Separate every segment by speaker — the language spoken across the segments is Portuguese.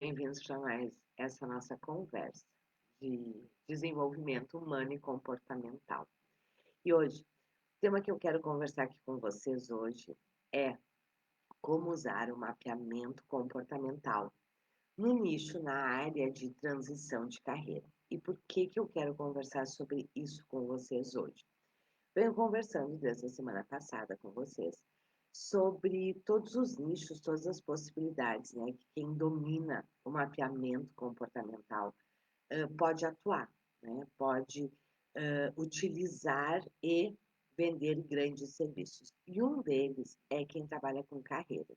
Speaker 1: Bem-vindos para mais essa nossa conversa de desenvolvimento humano e comportamental. E hoje, o tema que eu quero conversar aqui com vocês hoje é como usar o mapeamento comportamental no nicho na área de transição de carreira. E por que eu quero conversar sobre isso com vocês hoje? Venho conversando desde a semana passada com vocês sobre todos os nichos, todas as possibilidades, né, que quem domina o mapeamento comportamental pode atuar, né, pode utilizar e vender grandes serviços. E um deles é quem trabalha com carreiras.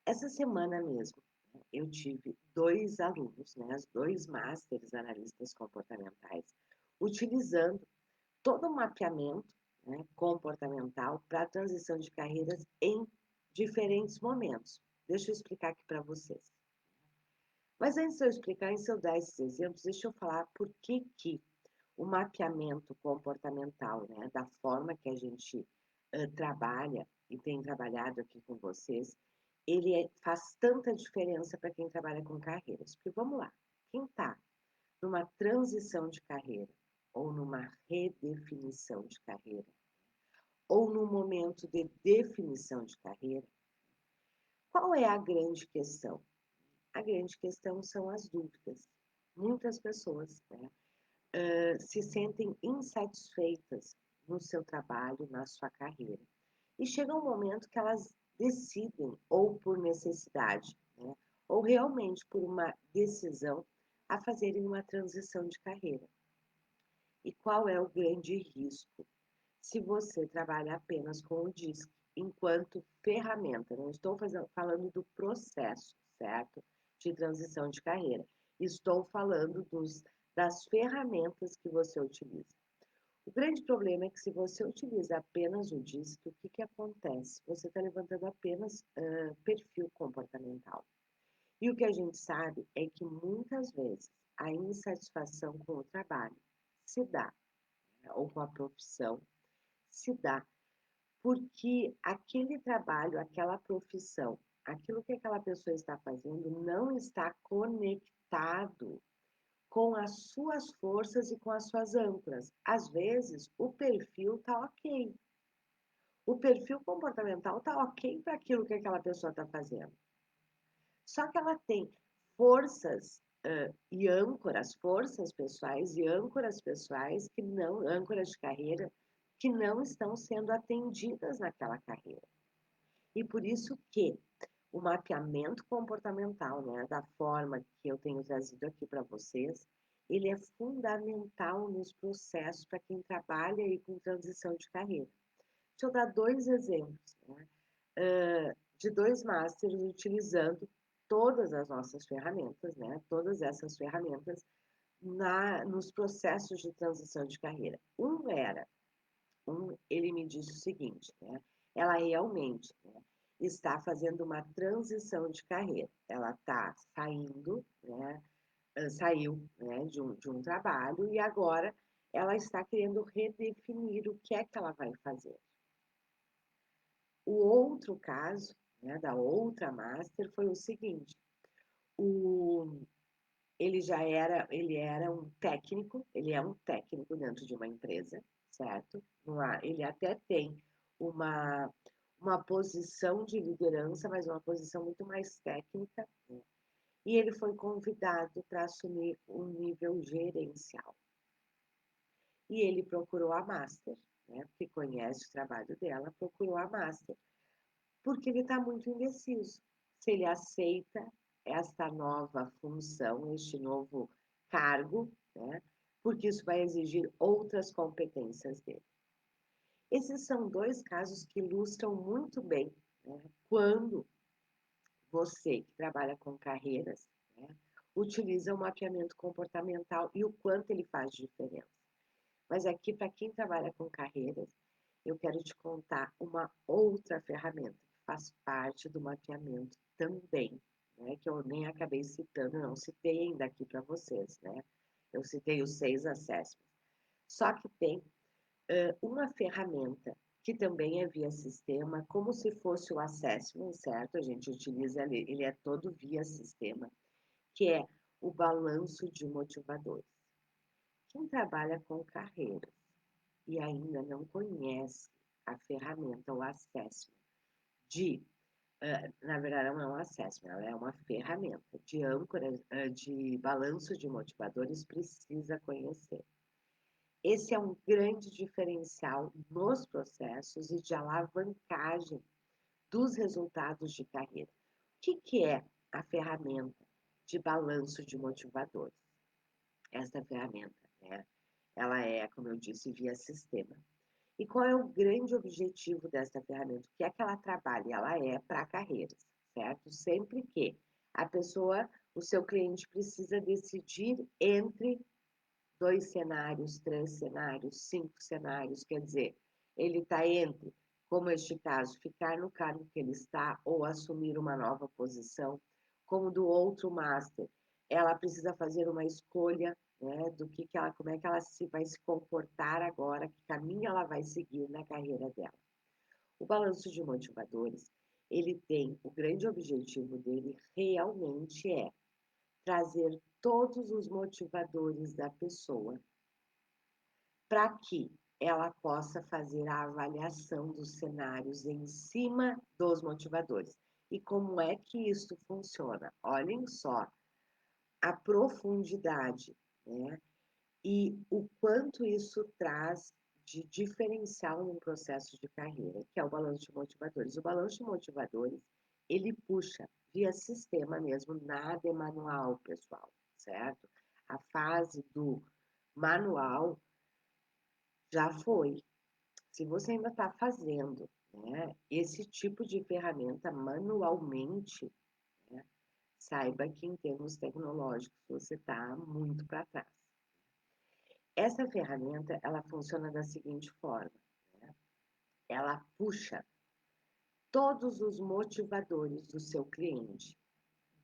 Speaker 1: Essa semana mesmo, né, eu tive dois alunos, né, dois masters analistas comportamentais, utilizando todo o mapeamento, né, comportamental para a transição de carreiras em diferentes momentos. Deixa eu explicar aqui para vocês. Mas antes de eu explicar, antes de eu dar esses exemplos, deixa eu falar por que o mapeamento comportamental, né, da forma que a gente trabalha e tem trabalhado aqui com vocês, faz tanta diferença para quem trabalha com carreiras. Porque vamos lá, quem está numa transição de carreira ou numa redefinição de carreira, ou no momento de definição de carreira, qual é a grande questão? A grande questão são as dúvidas. Muitas pessoas, né, se sentem insatisfeitas no seu trabalho, na sua carreira. E chega um momento que elas decidem, ou por necessidade, né, ou realmente por uma decisão, a fazerem uma transição de carreira. E qual é o grande risco? Se você trabalha apenas com o DISC, enquanto ferramenta, não estou falando do processo, certo? De transição de carreira. Estou falando das ferramentas que você utiliza. O grande problema é que se você utiliza apenas o DISC, o que acontece? Você está levantando apenas perfil comportamental. E o que a gente sabe é que muitas vezes a insatisfação com o trabalho se dá, né, ou com a profissão, se dá porque aquele trabalho, aquela profissão, aquilo que aquela pessoa está fazendo não está conectado com as suas forças e com as suas âncoras. Às vezes, o perfil está ok. O perfil comportamental está ok para aquilo que aquela pessoa está fazendo. Só que ela tem forças e âncoras, forças pessoais e âncoras pessoais que não, âncoras de carreira, que não estão sendo atendidas naquela carreira. E por isso que o mapeamento comportamental, né, da forma que eu tenho trazido aqui para vocês, ele é fundamental nos processos para quem trabalha aí com transição de carreira. Deixa eu dar dois exemplos, né, de dois masters utilizando todas as nossas ferramentas, né, todas essas ferramentas nos processos de transição de carreira. Ele me disse o seguinte, né, ela realmente, né, está fazendo uma transição de carreira. Ela está saindo, né, saiu, né, de um trabalho e agora ela está querendo redefinir o que é que ela vai fazer. O outro caso, né, da outra master foi o seguinte: o, ele era um técnico, ele é um técnico dentro de uma empresa, certo? Ele até tem uma, uma posição de liderança, mas uma posição muito mais técnica, né? E ele foi convidado para assumir um nível gerencial. E ele procurou a Master, né, porque conhece o trabalho dela, procurou a Master, porque ele está muito indeciso se ele aceita esta nova função, este novo cargo, né, porque isso vai exigir outras competências dele. Esses são dois casos que ilustram muito bem, né, quando você que trabalha com carreiras, né, utiliza o mapeamento comportamental e o quanto ele faz diferença. Mas aqui, para quem trabalha com carreiras, eu quero te contar uma outra ferramenta que faz parte do mapeamento também, né, que eu nem acabei citando, não citei ainda aqui para vocês, né? Eu citei os 6 assessments. Só que tem uma ferramenta que também é via sistema, como se fosse o assessment, certo? A gente utiliza ele é todo via sistema. que é o balanço de motivadores? Quem trabalha com carreiras e ainda não conhece a ferramenta, o assessment de, na verdade não é um assessment, ela é uma ferramenta de âncora, de balanço de motivadores, precisa conhecer. Esse é um grande diferencial nos processos e de alavancagem dos resultados de carreira. O que é a ferramenta de balanço de motivadores? Essa ferramenta, né? Ela é, como eu disse, via sistema. E qual é o grande objetivo dessa ferramenta? O que é que ela trabalha? Ela é para carreiras, certo? Sempre que a pessoa, o seu cliente precisa decidir entre 2 cenários, 3 cenários, 5 cenários, quer dizer, ele está entre, como este caso, ficar no cargo que ele está ou assumir uma nova posição, como do outro master, ela precisa fazer uma escolha, né, do que ela, como é que ela vai se comportar agora, que caminho ela vai seguir na carreira dela. O balanço de motivadores, ele tem, o grande objetivo dele realmente é trazer todos os motivadores da pessoa para que ela possa fazer a avaliação dos cenários em cima dos motivadores. E como é que isso funciona? Olhem só a profundidade, né? E o quanto isso traz de diferencial no processo de carreira, que é o balanço de motivadores. O balanço de motivadores, ele puxa via sistema mesmo, nada é manual, pessoal, certo? A fase do manual já foi. Se você ainda está fazendo, né, esse tipo de ferramenta manualmente, né, saiba que em termos tecnológicos você está muito para trás. Essa ferramenta, ela funciona da seguinte forma, né? Ela puxa todos os motivadores do seu cliente,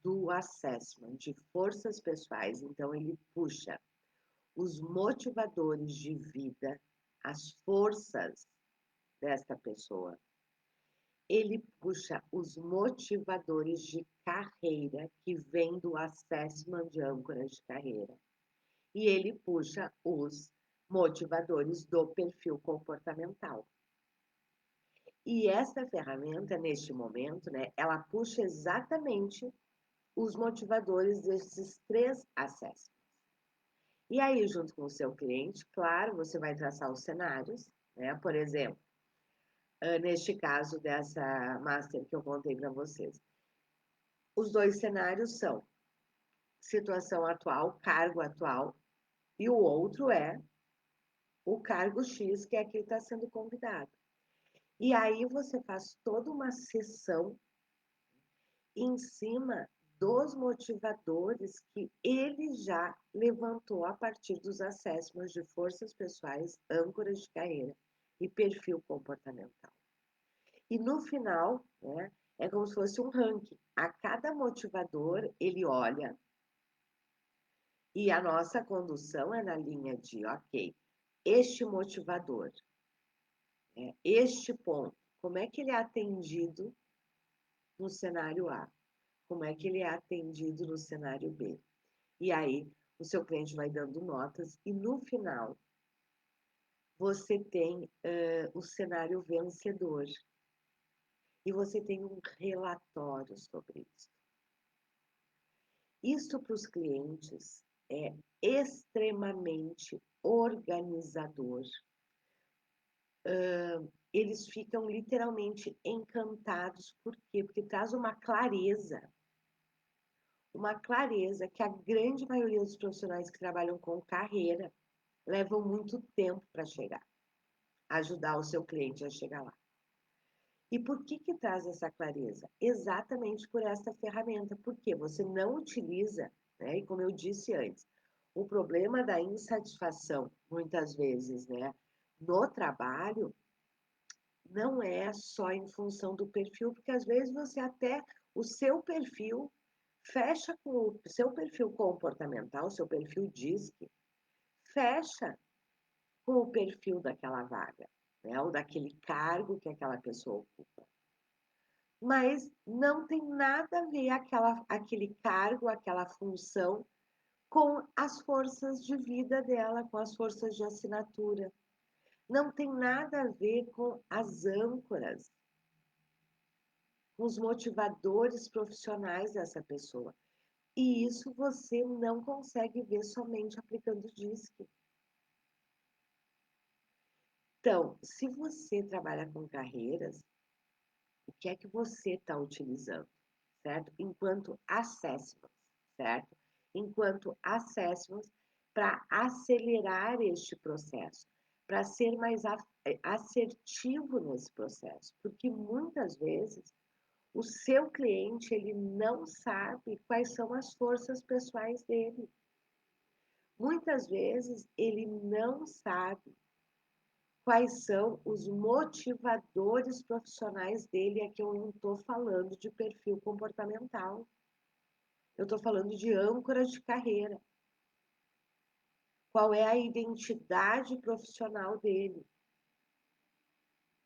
Speaker 1: do assessment, de forças pessoais. Então, ele puxa os motivadores de vida, as forças desta pessoa. Ele puxa os motivadores de carreira que vem do assessment de âncoras de carreira. E ele puxa os motivadores do perfil comportamental. E essa ferramenta, neste momento, né, ela puxa exatamente os motivadores desses 3 assessments. E aí, junto com o seu cliente, claro, você vai traçar os cenários, né? Por exemplo, neste caso dessa master que eu contei para vocês. Os 2 cenários são situação atual, cargo atual, e o outro é o cargo X, que é quem está sendo convidado. E aí você faz toda uma sessão em cima dos motivadores que ele já levantou a partir dos assessments de forças pessoais, âncoras de carreira e perfil comportamental. E no final, né, é como se fosse um ranking. A cada motivador, ele olha e a nossa condução é na linha de, ok, este motivador, né, este ponto, como é que ele é atendido no cenário A? Como é que ele é atendido no cenário B? E aí, o seu cliente vai dando notas e no final, você tem o cenário vencedor. E você tem um relatório sobre isso. Isso para os clientes é extremamente organizador. Eles ficam literalmente encantados. Por quê? Porque traz uma clareza que a grande maioria dos profissionais que trabalham com carreira levam muito tempo para chegar, ajudar o seu cliente a chegar lá. E por que traz essa clareza? Exatamente por essa ferramenta, porque você não utiliza, né? E como eu disse antes, o problema da insatisfação, muitas vezes, né, no trabalho, não é só em função do perfil, porque às vezes você até, o seu perfil fecha com o seu perfil comportamental, o seu perfil DISC, fecha com o perfil daquela vaga, né, ou daquele cargo que aquela pessoa ocupa. mas não tem nada a ver aquele cargo, aquela função com as forças de vida dela, com as forças de assinatura. Não tem nada a ver com as âncoras, com os motivadores profissionais dessa pessoa. E isso você não consegue ver somente aplicando o DISC. Então, se você trabalha com carreiras, o que é que você está utilizando, certo? Enquanto assessments, certo? Enquanto assessments para acelerar este processo, para ser mais assertivo nesse processo, porque muitas vezes o seu cliente ele não sabe quais são as forças pessoais dele. Muitas vezes ele não sabe quais são os motivadores profissionais dele. É que eu não estou falando de perfil comportamental. Eu estou falando de âncoras de carreira. Qual é a identidade profissional dele,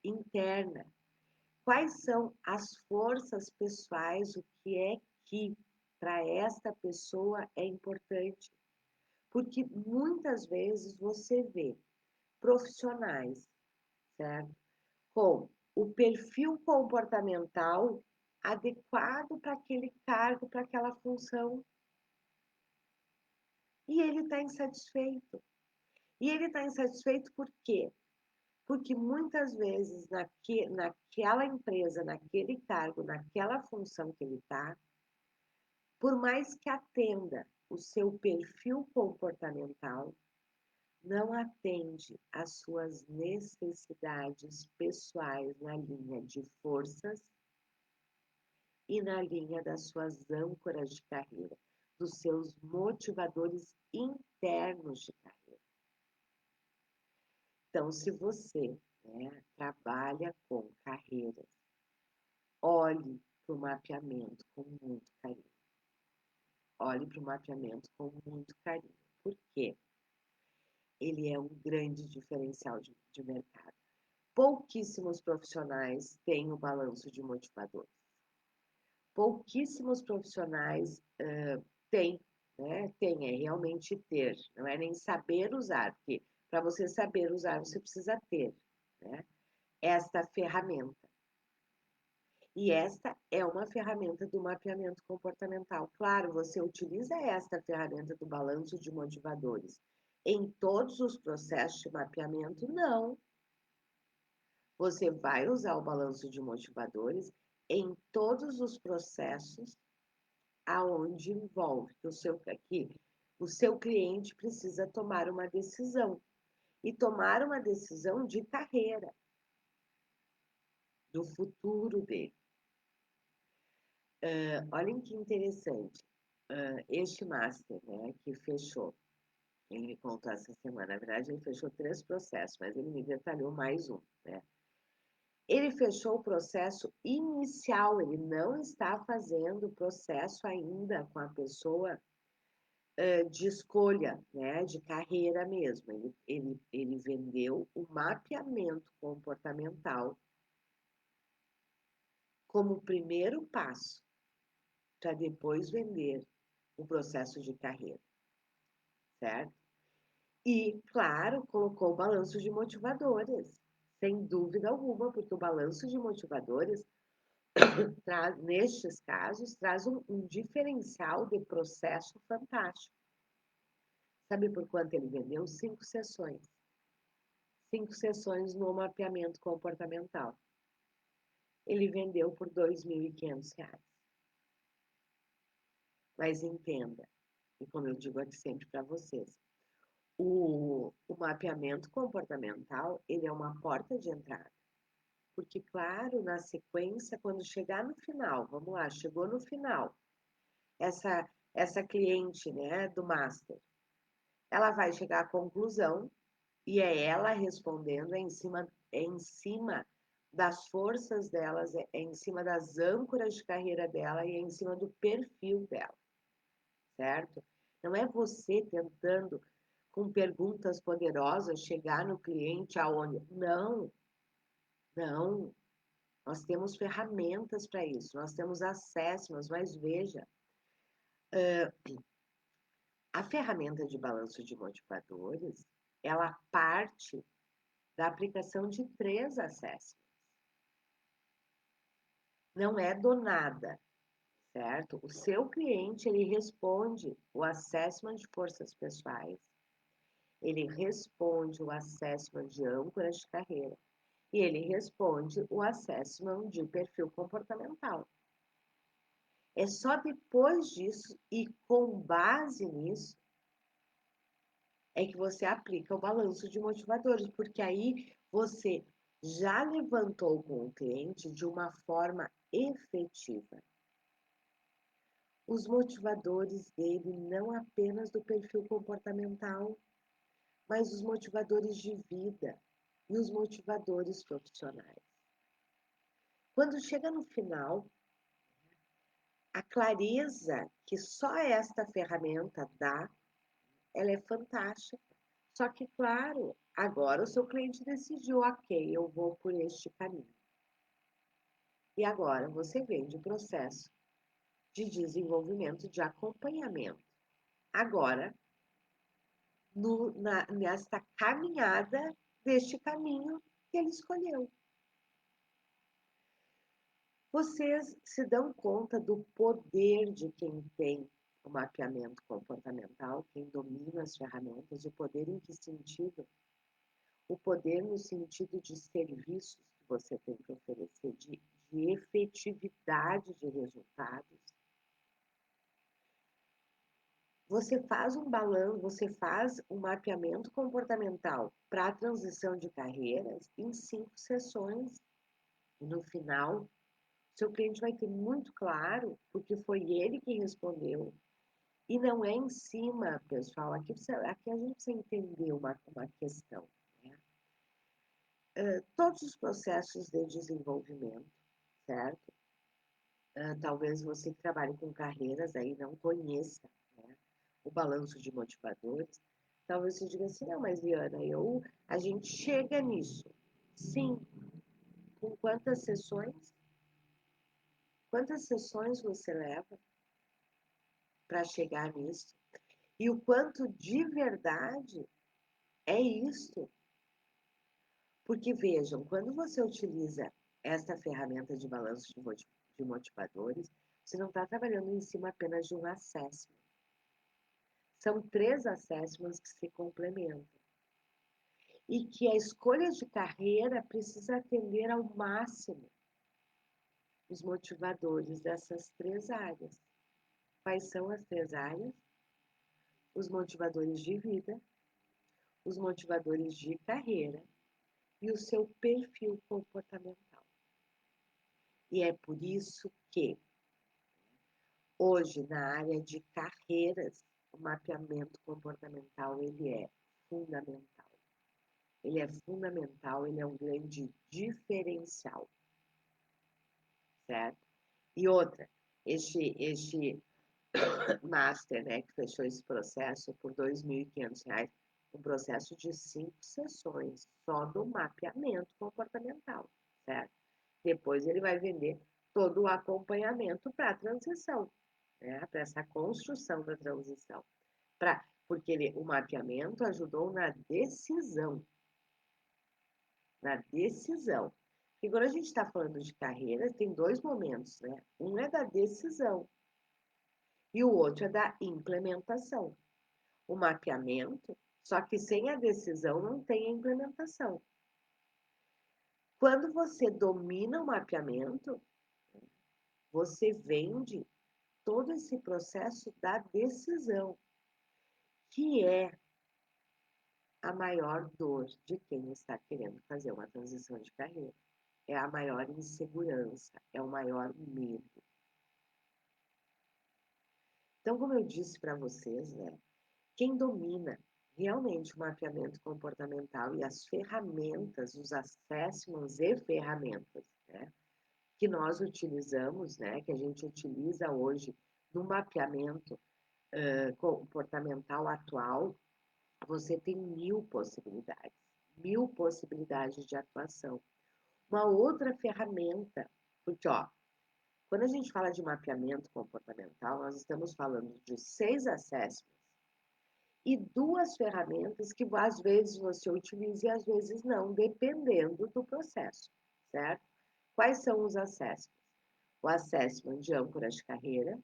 Speaker 1: interna? Quais são as forças pessoais? O que é que para esta pessoa é importante? Porque muitas vezes você vê profissionais, certo? Com o perfil comportamental adequado para aquele cargo, para aquela função. E ele está insatisfeito. E ele está insatisfeito por quê? Porque muitas vezes naquela empresa, naquele cargo, naquela função que ele está, por mais que atenda o seu perfil comportamental, não atende às suas necessidades pessoais na linha de forças e na linha das suas âncoras de carreira, dos seus motivadores internos de carreira. Então, se você, né, trabalha com carreiras, olhe para o mapeamento com muito carinho. Olhe para o mapeamento com muito carinho. Por quê? Ele é um grande diferencial de mercado. Pouquíssimos profissionais têm o balanço de motivadores. Pouquíssimos profissionais têm, né? Tem, é realmente ter, não é nem saber usar, porque para você saber usar, você precisa ter, né? Esta ferramenta. E esta é uma ferramenta do mapeamento comportamental. Claro, você utiliza esta ferramenta do balanço de motivadores em todos os processos de mapeamento? Não. Você vai usar o balanço de motivadores em todos os processos aonde envolve que o seu cliente precisa tomar uma decisão e tomar uma decisão de carreira, do futuro dele. Olhem que interessante, este master, né, que fechou, ele me contou essa semana, na verdade ele fechou 3 processos, mas ele me detalhou mais um, né? Ele fechou o processo inicial, ele não está fazendo o processo ainda com a pessoa de escolha, né, de carreira mesmo. Ele vendeu o mapeamento comportamental como primeiro passo para depois vender o processo de carreira, certo? E, claro, colocou o balanço de motivadores, sem dúvida alguma, porque o balanço de motivadores traz, nestes casos, traz um diferencial de processo fantástico. Sabe por quanto ele vendeu? 5 sessões. 5 sessões no mapeamento comportamental. Ele vendeu por R$ 2.500. Mas entenda, e como eu digo aqui sempre para vocês, o mapeamento comportamental, ele é uma porta de entrada. Porque, claro, na sequência, quando chegar no final, vamos lá, chegou no final, essa cliente, né, do Master, ela vai chegar à conclusão e é ela respondendo, é em cima das forças delas, é em cima das âncoras de carreira dela e é em cima do perfil dela, certo? Não é você tentando, com perguntas poderosas, chegar no cliente aonde. Não, não. Nós temos ferramentas para isso, nós temos assessments, mas veja, a ferramenta de balanço de motivadores, ela parte da aplicação de 3 assessments. Não é do nada, certo? O seu cliente, ele responde o assessment de forças pessoais, ele responde o assessment de âncoras de carreira e ele responde o assessment de perfil comportamental. É só depois disso e com base nisso é que você aplica o balanço de motivadores, porque aí você já levantou com o cliente de uma forma efetiva os motivadores dele, não apenas do perfil comportamental, mas os motivadores de vida e os motivadores profissionais. Quando chega no final, a clareza que só esta ferramenta dá, ela é fantástica. Só que, claro, agora o seu cliente decidiu, ok, eu vou por este caminho. E agora você vende o processo de desenvolvimento, de acompanhamento. Agora, nesta caminhada deste caminho que ele escolheu. Vocês se dão conta do poder de quem tem o mapeamento comportamental, quem domina as ferramentas, o poder em que sentido? O poder no sentido de serviços que você tem que oferecer, de efetividade de resultados. Você faz um balanço, você faz um mapeamento comportamental para a transição de carreiras em 5 sessões. E no final, seu cliente vai ter muito claro, porque foi ele quem respondeu. E não é em cima, pessoal, aqui a gente precisa entender uma questão. Né? Todos os processos de desenvolvimento, certo? Talvez você que trabalhe com carreiras aí não conheça, né, o balanço de motivadores. Talvez você diga assim, não, mas Liana, a gente chega nisso. Sim, com quantas sessões? Quantas sessões você leva para chegar nisso? E o quanto de verdade é isso? Porque vejam, quando você utiliza esta ferramenta de balanço de motivadores, você não está trabalhando em cima apenas de um assessment. São 3 assessments que se complementam. E que a escolha de carreira precisa atender ao máximo os motivadores dessas 3 áreas. Quais são as 3 áreas? Os motivadores de vida, os motivadores de carreira e o seu perfil comportamental. E é por isso que hoje, na área de carreiras, o mapeamento comportamental ele é fundamental. Ele é fundamental, ele é um grande diferencial, certo? E outra, este master, né, que fechou esse processo por R$ 2.500, um processo de 5 sessões, só do mapeamento comportamental, certo? Depois ele vai vender todo o acompanhamento para a transição, né, para essa construção da transição. Porque o mapeamento ajudou na decisão. Na decisão. Porque quando a gente está falando de carreira, tem 2 momentos, né? Um é da decisão e o outro é da implementação. O mapeamento, só que sem a decisão não tem a implementação. Quando você domina o mapeamento, você vende todo esse processo da decisão, que é a maior dor de quem está querendo fazer uma transição de carreira. É a maior insegurança, é o maior medo. Então, como eu disse para vocês, né, quem domina realmente o mapeamento comportamental e as ferramentas, os assessments e ferramentas, né, que nós utilizamos, né, que a gente utiliza hoje no mapeamento comportamental atual, você tem 1000 possibilidades de atuação. Uma outra ferramenta, porque, ó, quando a gente fala de mapeamento comportamental, nós estamos falando de 6 assessments e 2 ferramentas que às vezes você utiliza e às vezes não, dependendo do processo, certo? Quais são os assessments? O assessment de âncora de carreira,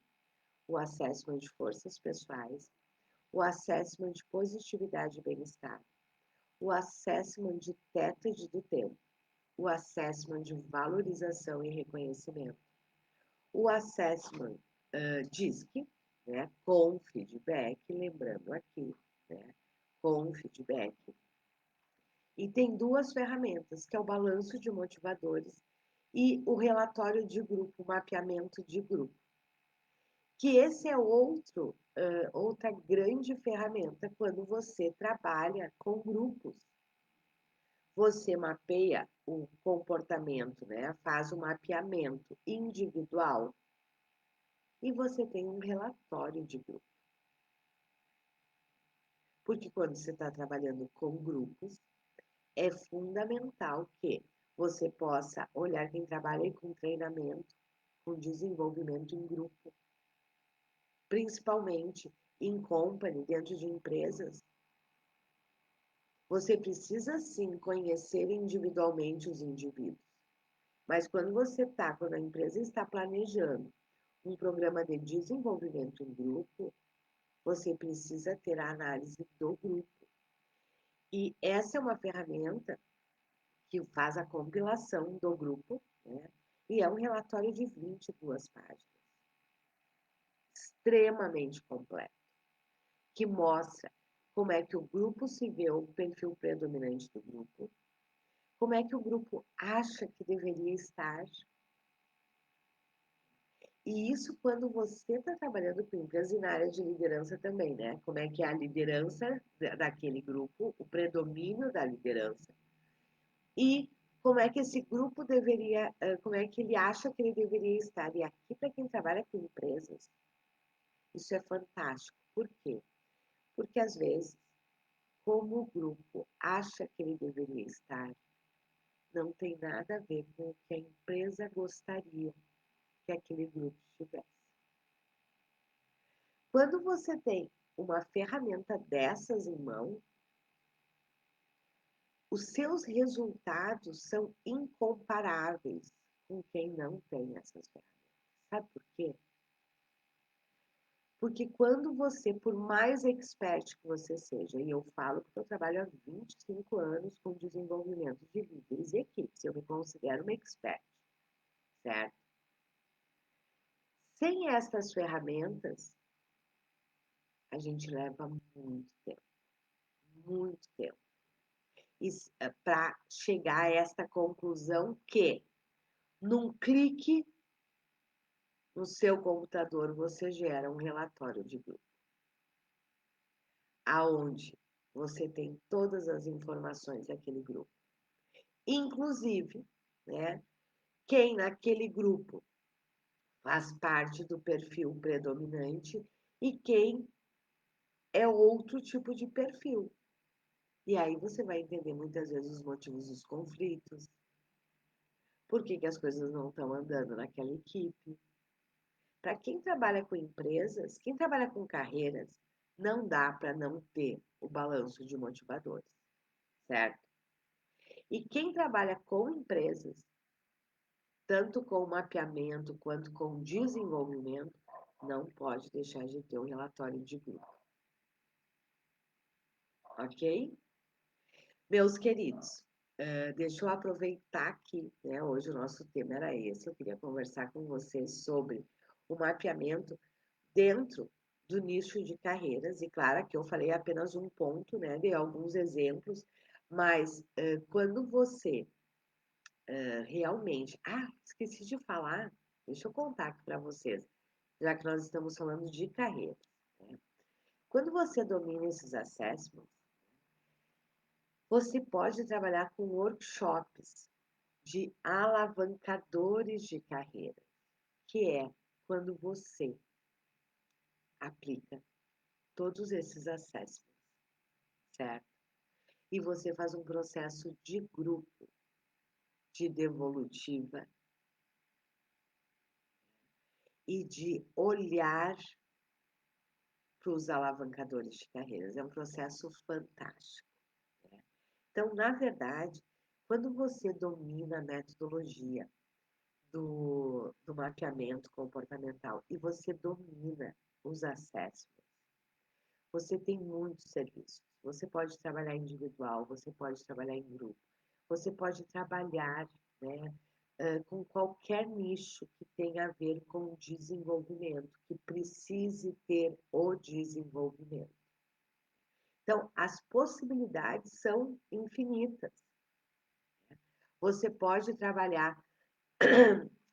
Speaker 1: o assessment de forças pessoais, o assessment de positividade e bem-estar, o assessment de TETAD do tempo, o assessment de valorização e reconhecimento, o assessment DISC, né, com feedback, lembrando aqui, né, com feedback. E tem 2 ferramentas, que é o balanço de motivadores e o relatório de grupo, mapeamento de grupo. Que esse é outra grande ferramenta quando você trabalha com grupos. Você mapeia o comportamento, né? Faz um mapeamento individual e você tem um relatório de grupo. Porque quando você está trabalhando com grupos, é fundamental que você possa olhar quem trabalha com treinamento, com desenvolvimento em grupo, principalmente em company, dentro de empresas. Você precisa sim conhecer individualmente os indivíduos, mas quando a empresa está planejando um programa de desenvolvimento em grupo, você precisa ter a análise do grupo. E essa é uma ferramenta que faz a compilação do grupo, né? E é um relatório de 22 páginas, extremamente completo, que mostra como é que o grupo se vê, o perfil predominante do grupo, como é que o grupo acha que deveria estar. E isso quando você está trabalhando com empresa e na área de liderança também, né? Como é que é a liderança daquele grupo, o predomínio da liderança. E como é que esse grupo deveria, como é que ele acha que ele deveria estar. E aqui, para quem trabalha com empresas, isso é fantástico. Por quê? Porque às vezes, como o grupo acha que ele deveria estar, não tem nada a ver com o que a empresa gostaria que aquele grupo estivesse. Quando você tem uma ferramenta dessas em mão, os seus resultados são incomparáveis com quem não tem essas ferramentas. Sabe por quê? Porque quando você, por mais expert que você seja, e eu falo porque eu trabalho há 25 anos com desenvolvimento de líderes e equipes, eu me considero uma expert, certo? Sem essas ferramentas, a gente leva muito tempo, para chegar a esta conclusão que, num clique no seu computador, você gera um relatório de grupo, aonde você tem todas as informações daquele grupo. Inclusive, né, quem naquele grupo faz parte do perfil predominante e quem é outro tipo de perfil. E aí você vai entender muitas vezes os motivos dos conflitos, por que as coisas não estão andando naquela equipe. Para quem trabalha com empresas, quem trabalha com carreiras, não dá para não ter o balanço de motivadores, certo? E quem trabalha com empresas, tanto com mapeamento quanto com desenvolvimento, não pode deixar de ter um relatório de grupo. Ok? Meus queridos, deixa eu aproveitar aqui, né? Hoje o nosso tema era esse. Eu queria conversar com vocês sobre o mapeamento dentro do nicho de carreiras. E claro que eu falei apenas um ponto, né? Dei alguns exemplos, mas quando você realmente. Ah, esqueci de falar. Deixa eu contar aqui para vocês, já que nós estamos falando de carreira. Né? Quando você domina esses assessments, você pode trabalhar com workshops de alavancadores de carreira, que é quando você aplica todos esses assessments, certo? E você faz um processo de grupo. de devolutiva e de olhar para os alavancadores de carreiras. É um processo fantástico, né? Então, na verdade, quando você domina a metodologia do mapeamento comportamental e você domina os assessments, você tem muitos serviços. Você pode trabalhar individual, você pode trabalhar em grupo, você pode trabalhar, né, com qualquer nicho que tenha a ver com desenvolvimento, que precise ter o desenvolvimento. Então, as possibilidades são infinitas. Você pode trabalhar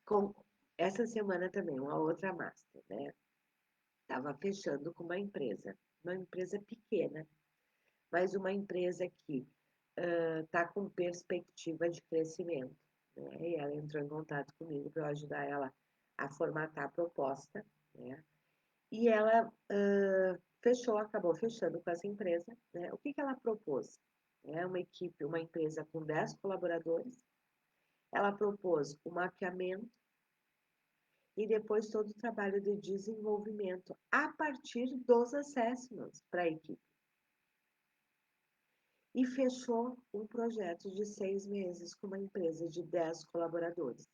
Speaker 1: com essa semana também, uma outra master, né? Estava fechando com uma empresa pequena, mas uma empresa que está com perspectiva de crescimento, né? E ela entrou em contato comigo para eu ajudar ela a formatar a proposta, né? E ela acabou fechando com essa empresa, né? O que ela propôs? É uma empresa com 10 colaboradores. Ela propôs o mapeamento e depois todo o trabalho de desenvolvimento a partir dos assessments para a equipe. E fechou um projeto de 6 meses com uma empresa de 10 colaboradores.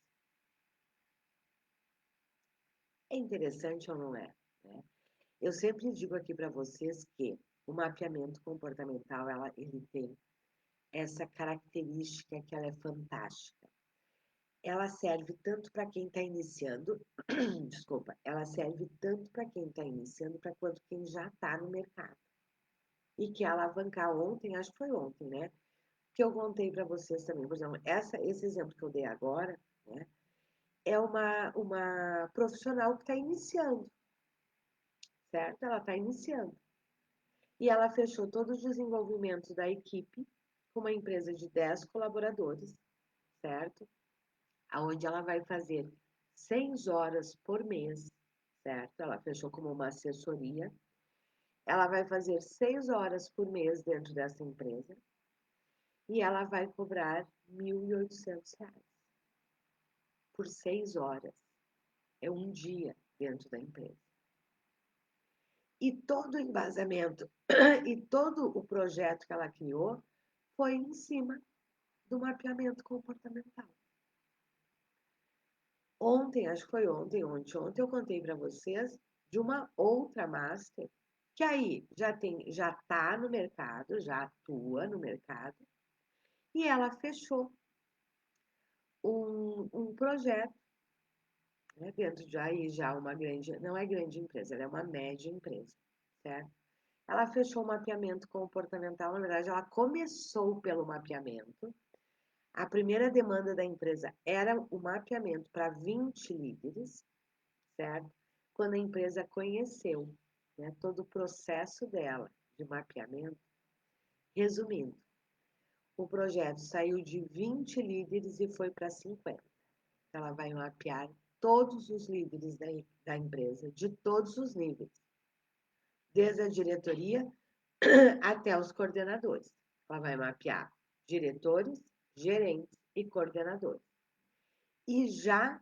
Speaker 1: É interessante ou não é? Né? Eu sempre digo aqui para vocês que o mapeamento comportamental ele tem essa característica que ela é fantástica. Ela serve tanto para quem está iniciando, desculpa, ela serve tanto para quem está iniciando quanto quem já está no mercado. E que alavancar ontem, acho que foi ontem, né? Que eu contei para vocês também. Por exemplo, esse exemplo que eu dei agora, né? É uma profissional que está iniciando, certo? Ela está iniciando. E ela fechou todo o desenvolvimento da equipe com uma empresa de 10 colaboradores, certo? Onde ela vai fazer 6 horas por mês, certo? Ela fechou como uma assessoria. Ela vai fazer 6 horas por mês dentro dessa empresa e ela vai cobrar R$ 1.800 por 6 horas. É um dia dentro da empresa. E todo o embasamento e todo o projeto que ela criou foi em cima do mapeamento comportamental. Ontem, acho que foi ontem eu contei para vocês de uma outra master que aí já está no mercado, já atua no mercado, e ela fechou um projeto, né, dentro de aí já uma grande, não é grande empresa, ela é uma média empresa, certo? Ela fechou o mapeamento comportamental, na verdade, ela começou pelo mapeamento. A primeira demanda da empresa era o mapeamento para 20 líderes, certo? Quando a empresa conheceu, né, todo o processo dela de mapeamento, resumindo, o projeto saiu de 20 líderes e foi para 50. Ela vai mapear todos os líderes da empresa, de todos os níveis, desde a diretoria até os coordenadores. Ela vai mapear diretores, gerentes e coordenadores. E já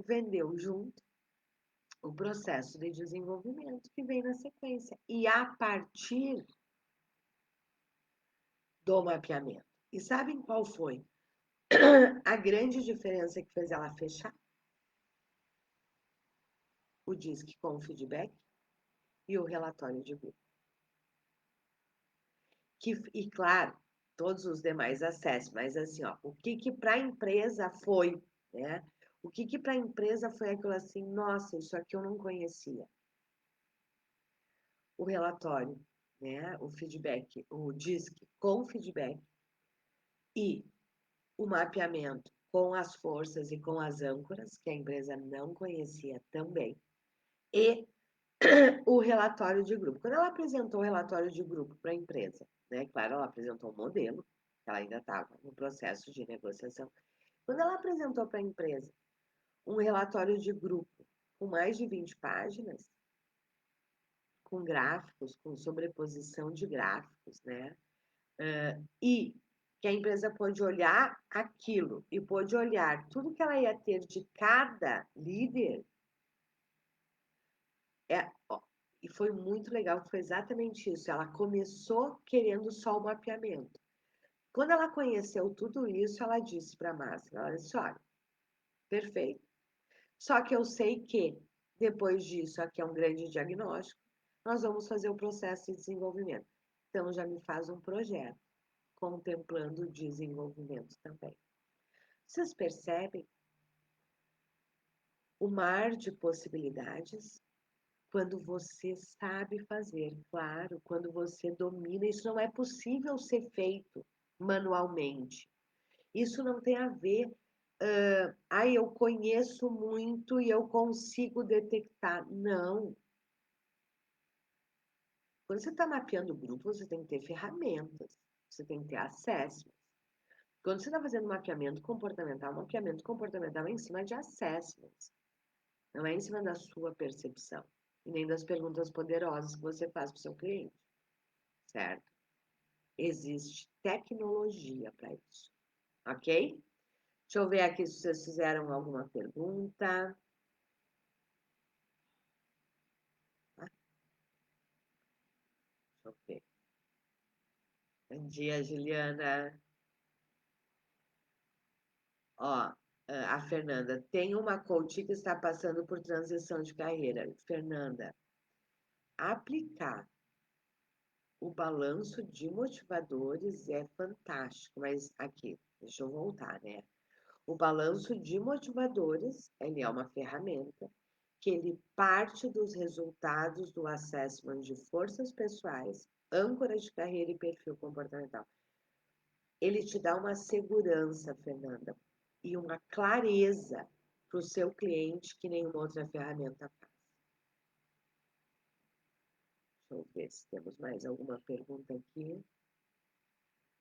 Speaker 1: vendeu junto o processo de desenvolvimento que vem na sequência. E a partir do mapeamento. E sabem qual foi a grande diferença que fez ela fechar? O DISC com o feedback e o relatório de grupo. E claro, todos os demais acessos, mas assim, ó, o que para a empresa foi, né? O que para a empresa foi aquilo assim, nossa, isso aqui eu não conhecia. O relatório, né? O feedback, o DISC com feedback e o mapeamento com as forças e com as âncoras, que a empresa não conhecia também, e o relatório de grupo. Quando ela apresentou o relatório de grupo para a empresa, né? Claro, ela apresentou um modelo, que ela ainda estava no processo de negociação. Quando ela apresentou para a empresa um relatório de grupo com mais de 20 páginas, com gráficos, com sobreposição de gráficos, né? E que a empresa pôde olhar aquilo e pôde olhar tudo que ela ia ter de cada líder, e foi muito legal, foi exatamente isso. Ela começou querendo só o mapeamento. Quando ela conheceu tudo isso, ela disse para a Márcia, ela disse, olha, perfeito. Só que eu sei que, depois disso, aqui é um grande diagnóstico, nós vamos fazer o processo de desenvolvimento. Então, já me faz um projeto, contemplando o desenvolvimento também. Vocês percebem o mar de possibilidades? Quando você sabe fazer, claro, quando você domina, isso não é possível ser feito manualmente. Isso não tem a ver, eu conheço muito e eu consigo detectar. Não. Quando você está mapeando o grupo, você tem que ter ferramentas, você tem que ter acesso. Quando você está fazendo mapeamento comportamental é em cima de assessments, não é em cima da sua percepção e nem das perguntas poderosas que você faz para o seu cliente, certo? Existe tecnologia para isso, ok? Deixa eu ver aqui se vocês fizeram alguma pergunta. Deixa eu ver. Bom dia, Juliana. Ó, a Fernanda, tem uma coach que está passando por transição de carreira. Fernanda, aplicar o balanço de motivadores é fantástico, mas aqui, deixa eu voltar, né? O balanço de motivadores, ele é uma ferramenta que ele parte dos resultados do assessment de forças pessoais, âncora de carreira e perfil comportamental. Ele te dá uma segurança, Fernanda, e uma clareza para o seu cliente que nenhuma outra ferramenta faz. Deixa eu ver se temos mais alguma pergunta aqui.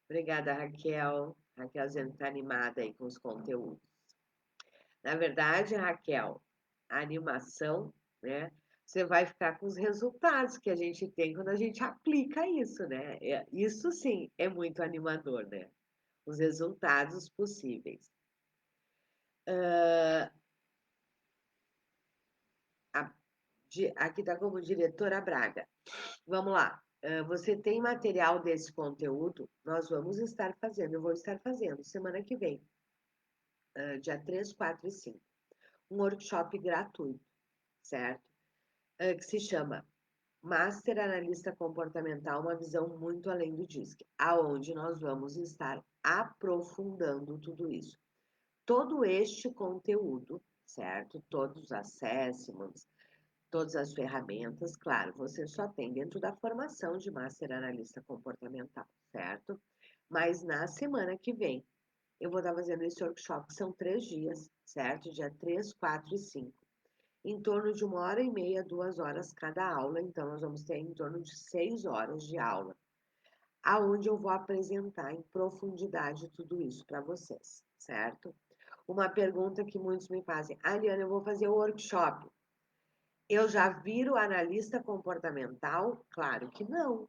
Speaker 1: Obrigada, Raquel. Raquel está animada aí com os conteúdos. Na verdade, Raquel, a animação, né? Você vai ficar com os resultados que a gente tem quando a gente aplica isso, né? Isso sim é muito animador, né? Os resultados possíveis. Aqui está como diretora Braga. Vamos lá. Você tem material desse conteúdo? Nós vamos estar fazendo, eu vou estar fazendo semana que vem, dia 3, 4 e 5. Um workshop gratuito, certo? Que se chama Master Analista Comportamental, uma visão muito além do DISC, aonde nós vamos estar aprofundando tudo isso. Todo este conteúdo, certo? Todos os assessments, todas as ferramentas, claro, você só tem dentro da formação de Master Analista Comportamental, certo? Mas na semana que vem, eu vou estar fazendo esse workshop, que são 3 dias, certo? Dia 3, 4 e 5. Em torno de 1h30, 2 horas cada aula, então nós vamos ter em torno de 6 horas de aula, aonde eu vou apresentar em profundidade tudo isso para vocês, certo? Uma pergunta que muitos me fazem, Aliana, eu vou fazer o workshop. Eu já viro analista comportamental? Claro que não,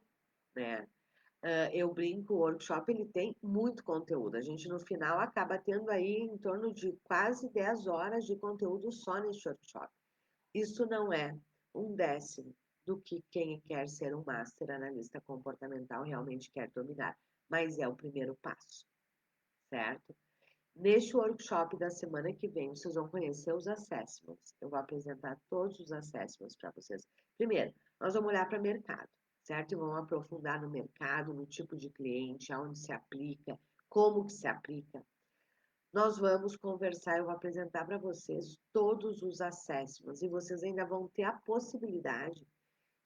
Speaker 1: né? Eu brinco, o workshop ele tem muito conteúdo. A gente no final acaba tendo aí em torno de quase 10 horas de conteúdo só nesse workshop. Isso não é um décimo do que quem quer ser um master analista comportamental realmente quer dominar, mas é o primeiro passo, certo? Neste workshop da semana que vem, vocês vão conhecer os assessments. Eu vou apresentar todos os assessments para vocês. Primeiro, nós vamos olhar para o mercado, certo? E vamos aprofundar no mercado, no tipo de cliente, aonde se aplica, como que se aplica. Nós vamos conversar, eu vou apresentar para vocês todos os assessments e vocês ainda vão ter a possibilidade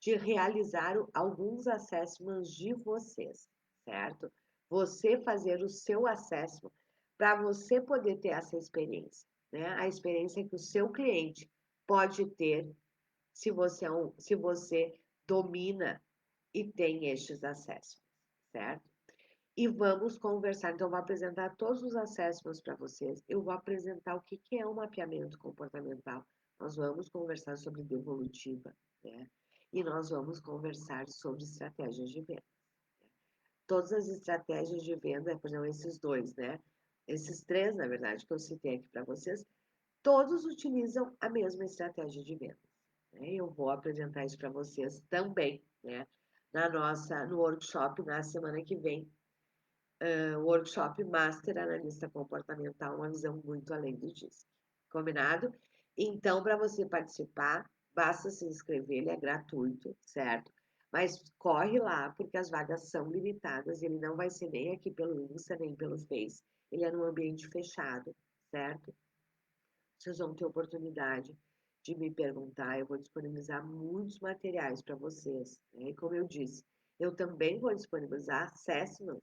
Speaker 1: de realizar alguns assessments de vocês, certo? Você fazer o seu assessment para você poder ter essa experiência, né? A experiência que o seu cliente pode ter se você domina e tem estes assessments, certo? E vamos conversar. Então, eu vou apresentar todos os assessments para vocês. Eu vou apresentar o que é um mapeamento comportamental. Nós vamos conversar sobre devolutiva, né? E nós vamos conversar sobre estratégias de venda. todas as estratégias de venda, por exemplo, esses dois, né? Esses três, na verdade, que eu citei aqui para vocês, todos utilizam a mesma estratégia de venda. Né? Eu vou apresentar isso para vocês também, né? No workshop na semana que vem, o workshop Master Analista Comportamental, uma visão muito além do DISC. Combinado? Então, para você participar, basta se inscrever, ele é gratuito, certo? Mas corre lá, porque as vagas são limitadas, ele não vai ser nem aqui pelo Insta, nem pelo Face. Ele é num ambiente fechado, certo? Vocês vão ter oportunidade de me perguntar, eu vou disponibilizar muitos materiais para vocês. Né? E como eu disse, eu também vou disponibilizar assessments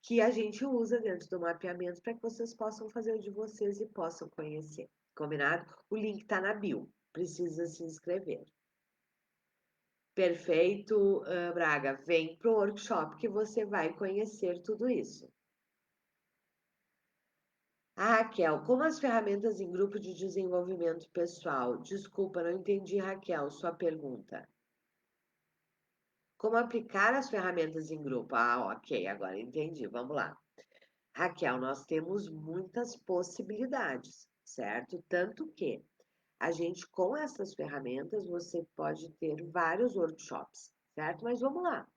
Speaker 1: que a gente usa dentro do mapeamento para que vocês possam fazer o de vocês e possam conhecer. Combinado? O link está na bio. Precisa se inscrever. Perfeito, Braga. Vem para o workshop que você vai conhecer tudo isso. Raquel, como as ferramentas em grupo de desenvolvimento pessoal? Desculpa, não entendi, Raquel, sua pergunta. Como aplicar as ferramentas em grupo? Ah, ok, agora entendi. Vamos lá. Raquel, nós temos muitas possibilidades, certo? Tanto que a gente, com essas ferramentas, você pode ter vários workshops, certo? Mas vamos lá.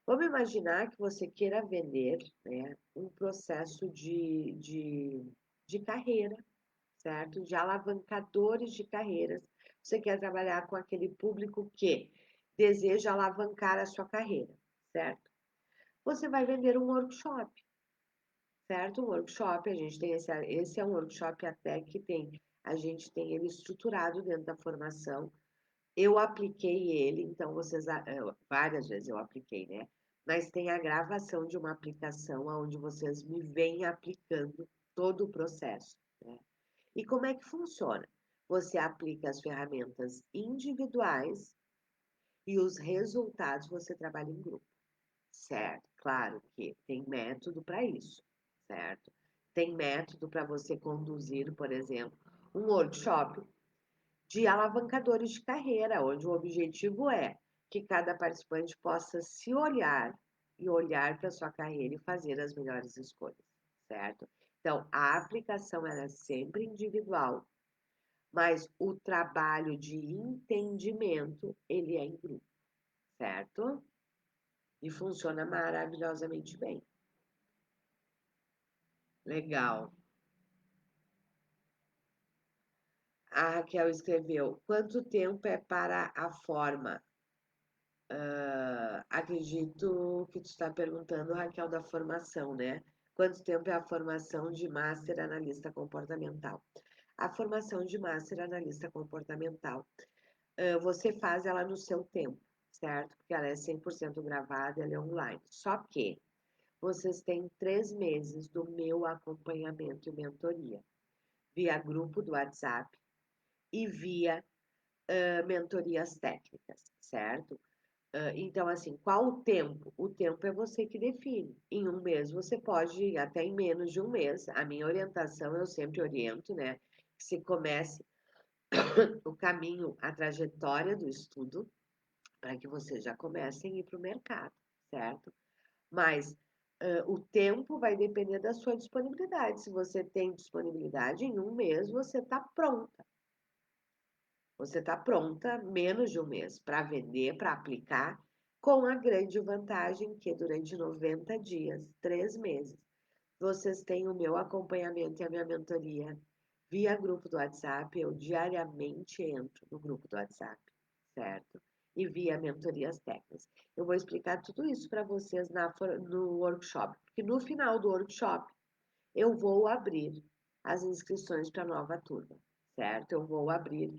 Speaker 1: Vamos imaginar que você queira vender, né, um processo de carreira, certo? De alavancadores de carreiras. Você quer trabalhar com aquele público que deseja alavancar a sua carreira, certo? Você vai vender um workshop, certo? Um workshop, a gente tem esse é um workshop até que a gente tem ele estruturado dentro da formação. Eu apliquei ele, então várias vezes eu apliquei, né? Mas tem a gravação de uma aplicação onde vocês me vêm aplicando todo o processo, né? E como é que funciona? Você aplica as ferramentas individuais e os resultados você trabalha em grupo. Certo, claro que tem método para isso, certo? Tem método para você conduzir, por exemplo, um workshop de alavancadores de carreira, onde o objetivo é que cada participante possa se olhar e olhar para a sua carreira e fazer as melhores escolhas, certo? Então, a aplicação ela é sempre individual, mas o trabalho de entendimento, ele é em grupo, certo? E funciona maravilhosamente bem. Legal. A Raquel escreveu: quanto tempo é para a forma? Acredito que tu está perguntando, Raquel, da formação, né? Quanto tempo é a formação de Master Analista Comportamental? A formação de Master Analista Comportamental, você faz ela no seu tempo, certo? Porque ela é 100% gravada, ela é online. Só que vocês têm 3 meses do meu acompanhamento e mentoria, via grupo do WhatsApp e via mentorias técnicas, certo? Então, assim, qual o tempo? O tempo é você que define. Em um mês você pode ir até em menos de um mês. A minha orientação, eu sempre oriento, né? Que se comece o caminho, a trajetória do estudo, para que vocês já comecem a ir para o mercado, certo? Mas o tempo vai depender da sua disponibilidade. Se você tem disponibilidade, em um mês você está pronta. Você está pronta menos de um mês para vender, para aplicar, com a grande vantagem que durante 90 dias, 3 meses, vocês têm o meu acompanhamento e a minha mentoria via grupo do WhatsApp. Eu diariamente entro no grupo do WhatsApp, certo? E via mentorias técnicas. Eu vou explicar tudo isso para vocês no workshop, porque no final do workshop eu vou abrir as inscrições para a nova turma, certo? Eu vou abrir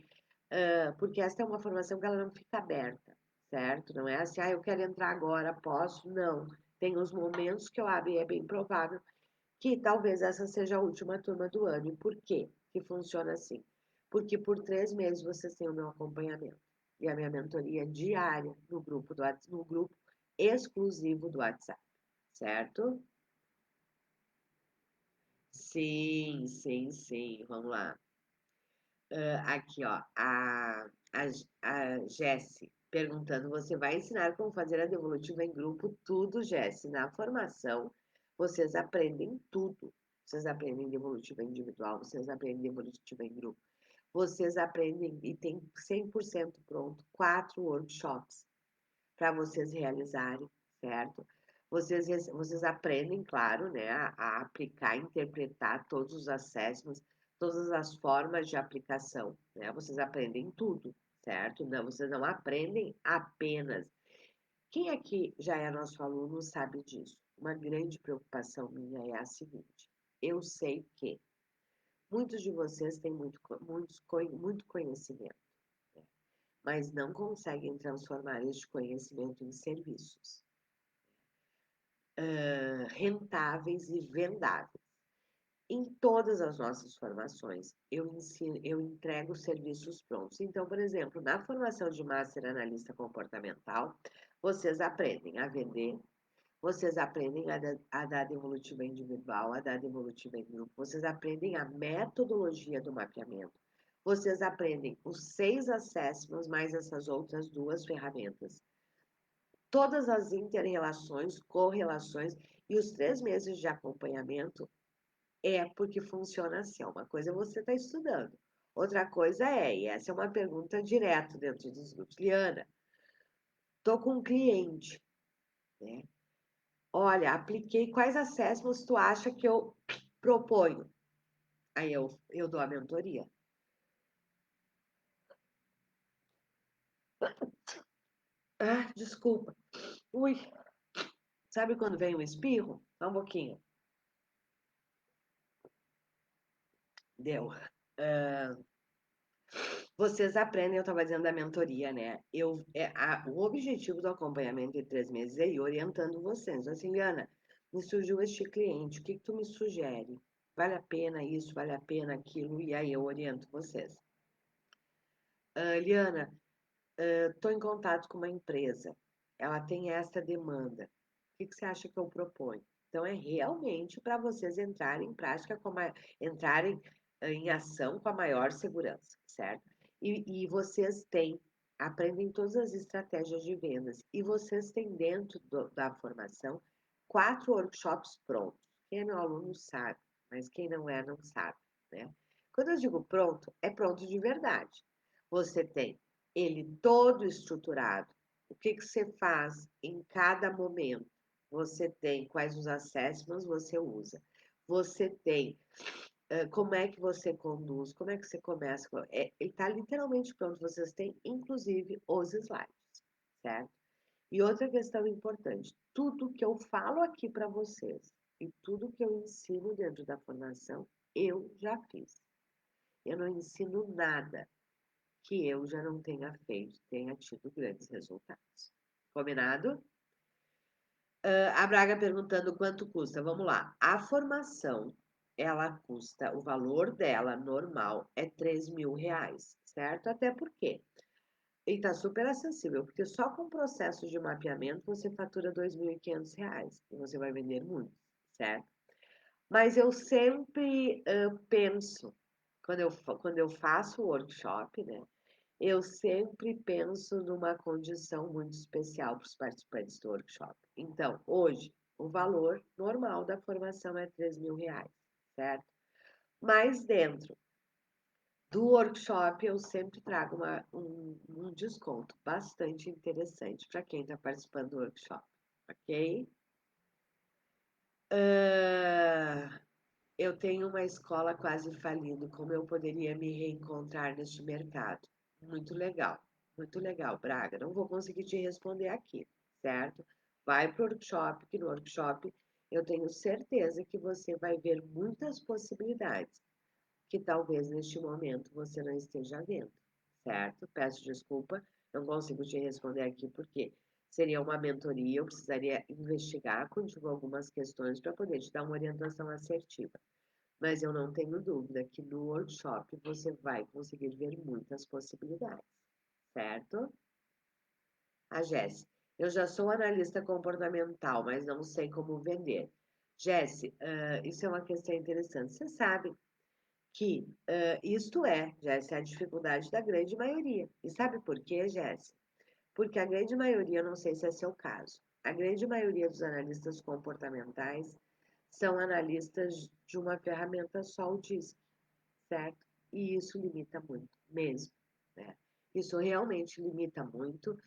Speaker 1: porque essa é uma formação que ela não fica aberta, certo? Não é assim, eu quero entrar agora, posso? Não. Tem os momentos que eu abro e é bem provável que talvez essa seja a última turma do ano. E por quê que funciona assim? Porque por 3 meses vocês têm o meu acompanhamento e a minha mentoria diária no grupo exclusivo do WhatsApp, certo? Sim, sim, sim. Vamos lá. Aqui, ó, a Jessie. Perguntando, você vai ensinar como fazer a devolutiva em grupo? Tudo, Jesse. Na formação, vocês aprendem tudo. Vocês aprendem devolutiva individual, vocês aprendem devolutiva em grupo. Vocês aprendem e tem 100% pronto 4 workshops para vocês realizarem, certo? Vocês aprendem, claro, né, a aplicar, interpretar todos os assessments, todas as formas de aplicação, né? Vocês aprendem tudo, certo? Não, vocês não aprendem apenas. Quem aqui já é nosso aluno sabe disso. Uma grande preocupação minha é a seguinte: eu sei que muitos de vocês têm muito conhecimento, né? Mas não conseguem transformar este conhecimento em serviços rentáveis e vendáveis. Em todas as nossas formações, eu entrego serviços prontos. Então, por exemplo, na formação de Master Analista Comportamental, vocês aprendem a vender, vocês aprendem a dar devolutiva individual, a dar devolutiva em grupo, vocês aprendem a metodologia do mapeamento, vocês aprendem os 6 assessments mais essas outras 2 ferramentas. Todas as inter-relações, correlações e os 3 meses de acompanhamento é porque funciona assim. Uma coisa é você estar estudando, outra coisa é, e essa é uma pergunta direto dentro dos grupos, Liana, estou com um cliente, né? Olha, apliquei, quais assessments tu acha que eu proponho? Aí eu dou a mentoria. Ah, desculpa. Ui, sabe quando vem um espirro? Só um pouquinho. Deu. Uh, Vocês aprendem, eu estava dizendo da mentoria, né? O objetivo do acompanhamento de 3 meses é ir orientando vocês. Assim, Liana, me surgiu este cliente, o que tu me sugere? Vale a pena isso, vale a pena aquilo? E aí eu oriento vocês. Liana, estou em contato com uma empresa, ela tem esta demanda. O que você acha que eu proponho? Então, é realmente para vocês entrarem em prática, entrarem em ação com a maior segurança, certo? E vocês aprendem todas as estratégias de vendas. E vocês têm dentro da formação 4 workshops prontos. Quem é meu aluno sabe, mas quem não é, não sabe, né? Quando eu digo pronto, é pronto de verdade. Você tem ele todo estruturado. O que você faz em cada momento? Você tem quais os assessments você usa. Você tem como é que você conduz, como é que você começa. Ele está literalmente pronto. Vocês têm, inclusive, os slides, certo? E outra questão importante: tudo que eu falo aqui para vocês e tudo que eu ensino dentro da formação, eu já fiz. Eu não ensino nada que eu já não tenha feito, tenha tido grandes resultados. Combinado? A Braga perguntando quanto custa. Vamos lá. A formação, ela custa, o valor dela normal é R$ 3.000, certo? Até porque e está super acessível, porque só com o processo de mapeamento você fatura R$ 2.500 e você vai vender muito, certo? Mas eu sempre penso, quando eu faço o workshop, né? Eu sempre penso numa condição muito especial para os participantes do workshop. Então, hoje, o valor normal da formação é R$ 3.000, certo? Mas dentro do workshop, eu sempre trago um desconto bastante interessante para quem está participando do workshop, ok? Eu tenho uma escola quase falindo, como eu poderia me reencontrar neste mercado? Muito legal, Braga. Não vou conseguir te responder aqui, certo? Vai para o workshop, que no workshop eu tenho certeza que você vai ver muitas possibilidades que talvez neste momento você não esteja vendo, certo? Peço desculpa, não consigo te responder aqui porque seria uma mentoria, eu precisaria investigar contigo algumas questões para poder te dar uma orientação assertiva. Mas eu não tenho dúvida que no workshop você vai conseguir ver muitas possibilidades, certo? A Jéssica, eu já sou analista comportamental, mas não sei como vender. Jéssica, isso é uma questão interessante. Você sabe que isto Jéssica, é a dificuldade da grande maioria. E sabe por quê, Jéssica? Porque a grande maioria, eu não sei se é seu caso, a grande maioria dos analistas comportamentais são analistas de uma ferramenta só, o DISC, certo? E isso limita muito, mesmo, né? Isso realmente limita muito,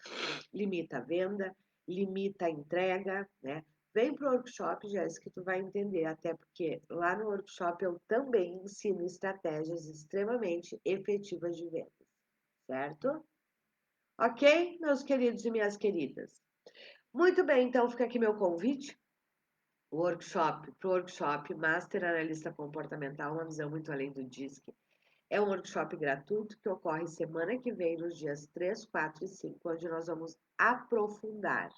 Speaker 1: limita a venda, limita a entrega, né? Vem para o workshop, Jéssica, que tu vai entender, até porque lá no workshop eu também ensino estratégias extremamente efetivas de vendas, certo? Ok, meus queridos e minhas queridas? Muito bem, então fica aqui meu convite, para o workshop Master Analista Comportamental, uma visão muito além do DISC. É um workshop gratuito que ocorre semana que vem, nos dias 3, 4 e 5, onde nós vamos aprofundar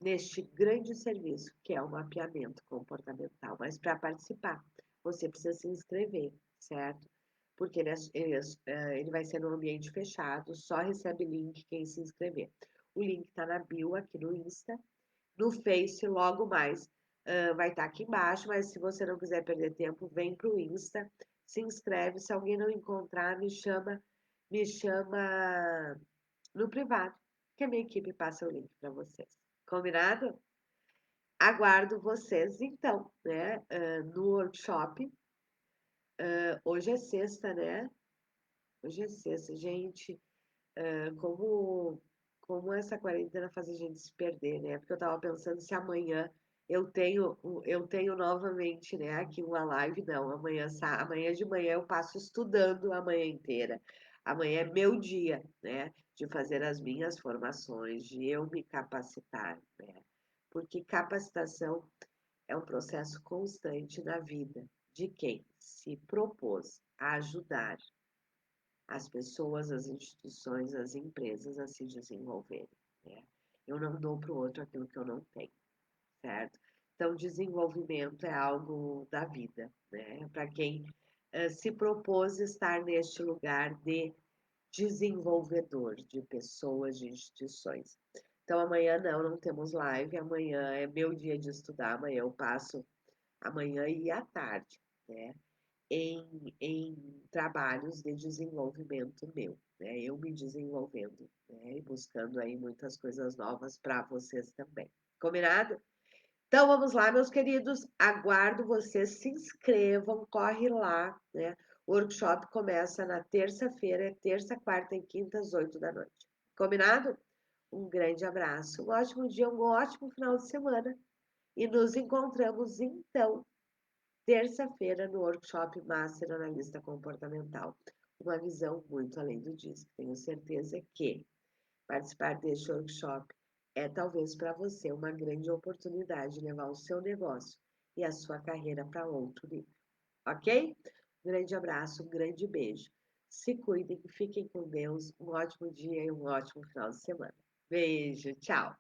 Speaker 1: neste grande serviço que é o mapeamento comportamental. Mas para participar, você precisa se inscrever, certo? Porque ele vai ser num ambiente fechado, só recebe link quem se inscrever. O link está na bio aqui no Insta, no Face, logo mais vai estar aqui embaixo, mas se você não quiser perder tempo, vem para o Insta, se inscreve. Se alguém não encontrar, me chama no privado, que a minha equipe passa o link para vocês. Combinado? Aguardo vocês, então, né, no workshop. Hoje é sexta, né? Hoje é sexta. Gente, como, como essa quarentena faz a gente se perder, né? Porque eu tava pensando se amanhã eu tenho novamente, né, aqui uma live, não, amanhã de manhã eu passo estudando a manhã inteira. Amanhã é meu dia, né, de fazer as minhas formações, de eu me capacitar, né? Porque capacitação é um processo constante na vida de quem se propôs a ajudar as pessoas, as instituições, as empresas a se desenvolverem, né? Eu não dou para o outro aquilo que eu não tenho, certo? Então, desenvolvimento é algo da vida, né? Para quem se propôs estar neste lugar de desenvolvedor de pessoas, de instituições. Então, amanhã não temos live, amanhã é meu dia de estudar, amanhã eu passo amanhã e à tarde, né? Em trabalhos de desenvolvimento meu, né? Eu me desenvolvendo, né? E buscando aí muitas coisas novas para vocês também. Combinado? Então vamos lá, meus queridos. Aguardo vocês, se inscrevam, corre lá, né? O workshop começa na terça-feira, terça, quarta e quinta, às 8 da noite. Combinado? Um grande abraço, um ótimo dia, um ótimo final de semana. E nos encontramos então terça-feira no workshop Master Analista Comportamental. Uma visão muito além do DISC. Tenho certeza que participar deste workshop é talvez para você uma grande oportunidade de levar o seu negócio e a sua carreira para outro nível. Ok? Um grande abraço, um grande beijo. Se cuidem, fiquem com Deus. Um ótimo dia e um ótimo final de semana. Beijo, tchau!